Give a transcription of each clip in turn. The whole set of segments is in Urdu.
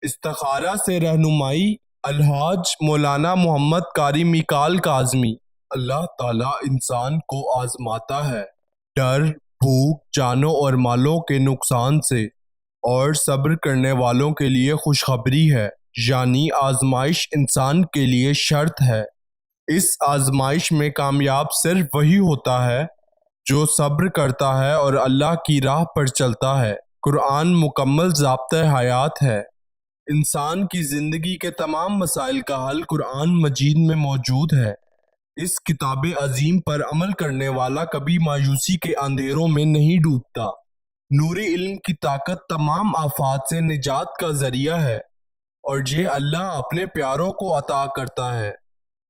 استخارہ سے رہنمائی الحاج مولانا محمد قاری میکال کاظمی۔ اللہ تعالیٰ انسان کو آزماتا ہے ڈر، بھوک، جانوں اور مالوں کے نقصان سے، اور صبر کرنے والوں کے لیے خوشخبری ہے، یعنی آزمائش انسان کے لیے شرط ہے۔ اس آزمائش میں کامیاب صرف وہی ہوتا ہے جو صبر کرتا ہے اور اللہ کی راہ پر چلتا ہے۔ قرآن مکمل ضابطۂ حیات ہے۔ انسان کی زندگی کے تمام مسائل کا حل قرآن مجید میں موجود ہے۔ اس کتاب عظیم پر عمل کرنے والا کبھی مایوسی کے اندھیروں میں نہیں ڈوبتا۔ نور علم کی طاقت تمام آفات سے نجات کا ذریعہ ہے، اور یہ اللہ اپنے پیاروں کو عطا کرتا ہے۔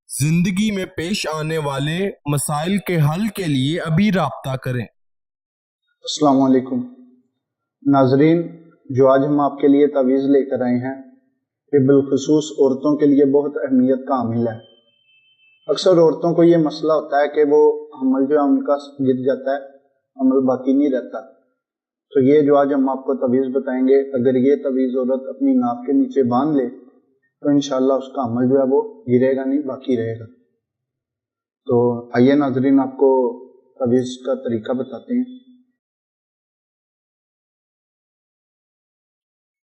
زندگی میں پیش آنے والے مسائل کے حل کے لیے ابھی رابطہ کریں۔ السلام علیکم ناظرین، جو آج ہم آپ کے لیے تعویذ لے کر آئے ہیں یہ بالخصوص عورتوں کے لیے بہت اہمیت کا حامل ہے۔ اکثر عورتوں کو یہ مسئلہ ہوتا ہے کہ وہ حمل جو ہے ان کا گر جاتا ہے، حمل باقی نہیں رہتا۔ تو یہ جو آج ہم آپ کو تعویذ بتائیں گے، اگر یہ تعویذ عورت اپنی ناک کے نیچے باندھ لے تو انشاءاللہ اس کا حمل جو ہے وہ گرے گا نہیں، باقی رہے گا۔ تو آئیے ناظرین، آپ کو تعویذ کا طریقہ بتاتے ہیں۔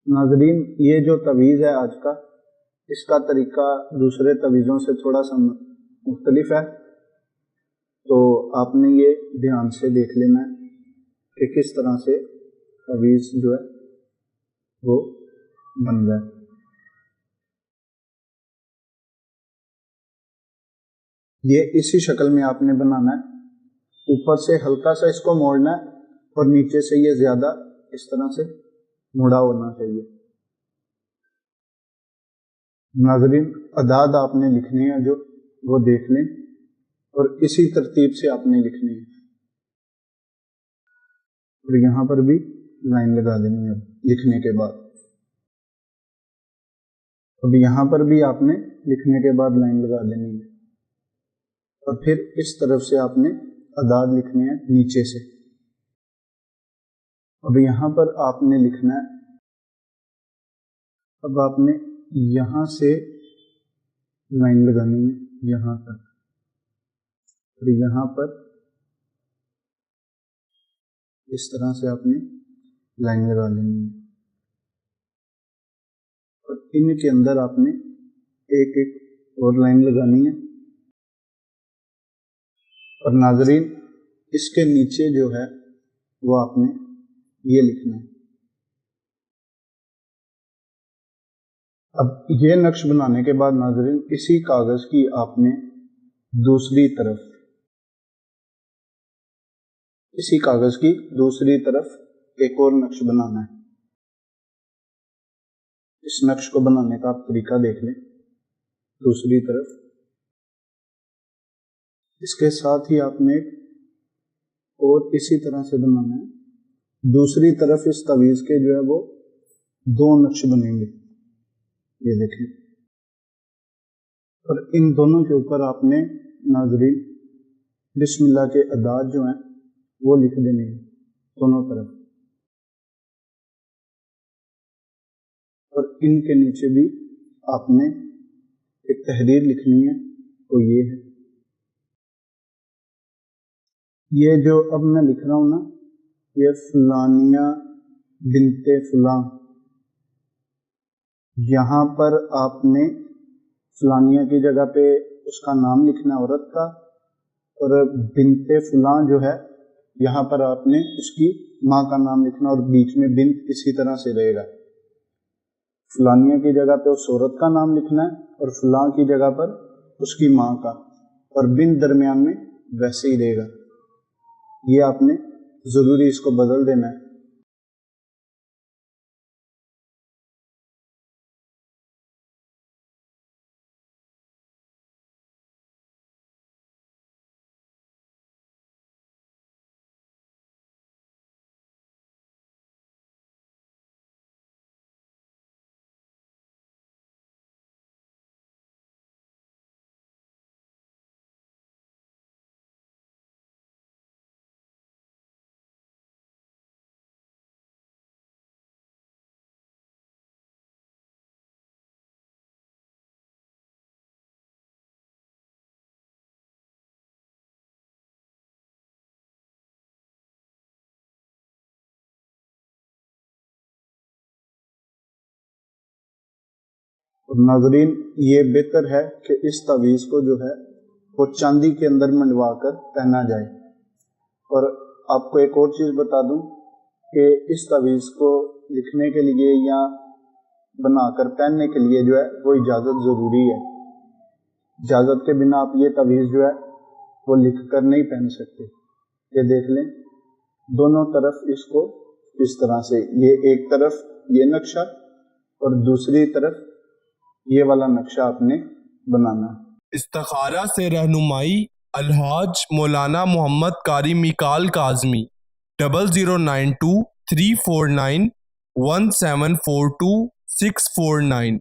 ناظرین، یہ جو تعویذ ہے آج کا، اس کا طریقہ دوسرے تعویذوں سے تھوڑا سا مختلف ہے، تو آپ نے یہ دھیان سے دیکھ لینا ہے کہ کس طرح سے تعویذ جو ہے وہ بن رہا ہے۔ یہ اسی شکل میں آپ نے بنانا ہے، اوپر سے ہلکا سا اس کو موڑنا ہے اور نیچے سے یہ زیادہ اس طرح سے مڑا ہونا چاہیے۔ ناظرین، اعداد آپ نے لکھنے ہیں جو وہ دیکھ لیں، اور اسی ترتیب سے آپ نے لکھنے ہیں، اور یہاں پر بھی لائن لگا دینی ہے لکھنے کے بعد۔ اب یہاں پر بھی آپ نے لکھنے کے بعد لائن لگا دینی ہے، اور پھر اس طرف سے آپ نے اعداد لکھنے ہیں نیچے سے۔ اب یہاں پر آپ نے لکھنا ہے، اب آپ نے یہاں سے لائن لگانی ہے یہاں تک، اور یہاں پر اس طرح سے آپ نے لائن لگا لینی ہے، اور ان کے اندر آپ نے ایک ایک اور لائن لگانی ہے۔ اور ناظرین، اس کے نیچے جو ہے وہ آپ نے یہ لکھنا ہے۔ اب یہ نقش بنانے کے بعد ناظرین، اسی کاغذ کی آپ نے دوسری طرف، اسی کاغذ کی دوسری طرف ایک اور نقش بنانا ہے۔ اس نقش کو بنانے کا آپ طریقہ دیکھ لیں، دوسری طرف اس کے ساتھ ہی آپ نے اور اسی طرح سے بنانا ہے۔ دوسری طرف اس تعویذ کے جو ہے وہ دو نقش بنیں گے، یہ دیکھیں، اور ان دونوں کے اوپر آپ نے ناظرین بسم اللہ کے اعداد جو ہیں وہ لکھ دینے ہیں دونوں طرف، اور ان کے نیچے بھی آپ نے ایک تحریر لکھنی ہے، وہ یہ ہے۔ یہ جو اب میں لکھ رہا ہوں نا، یہ فلانیہ بنت فلاں، یہاں پر آپ نے فلانیہ کی جگہ پہ اس کا نام لکھنا ہے عورت کا، اور بنت فلاں جو ہے یہاں پر آپ نے اس کی ماں کا نام لکھنا، اور بیچ میں بنت اسی طرح سے رہے گا۔ فلانیہ کی جگہ پہ اس عورت کا نام لکھنا ہے، اور فلاں کی جگہ پر اس کی ماں کا، اور بنت درمیان میں ویسے ہی رہے گا۔ یہ آپ نے ضروری اس کو بدل دینا ہے۔ اور ناظرین یہ بہتر ہے کہ اس تعویذ کو جو ہے وہ چاندی کے اندر منڈوا کر پہنا جائے۔ اور آپ کو ایک اور چیز بتا دوں کہ اس تعویذ کو لکھنے کے لیے یا بنا کر پہننے کے لیے جو ہے وہ اجازت ضروری ہے۔ اجازت کے بنا آپ یہ تعویذ جو ہے وہ لکھ کر نہیں پہن سکتے۔ یہ دیکھ لیں دونوں طرف اس کو اس طرح سے، یہ ایک طرف یہ نقشہ اور دوسری طرف یہ والا نقشہ آپ نے بنانا ہے۔ استخارہ سے رہنمائی الحاج مولانا محمد قاری میکال کاظمی 0092 349 1742 649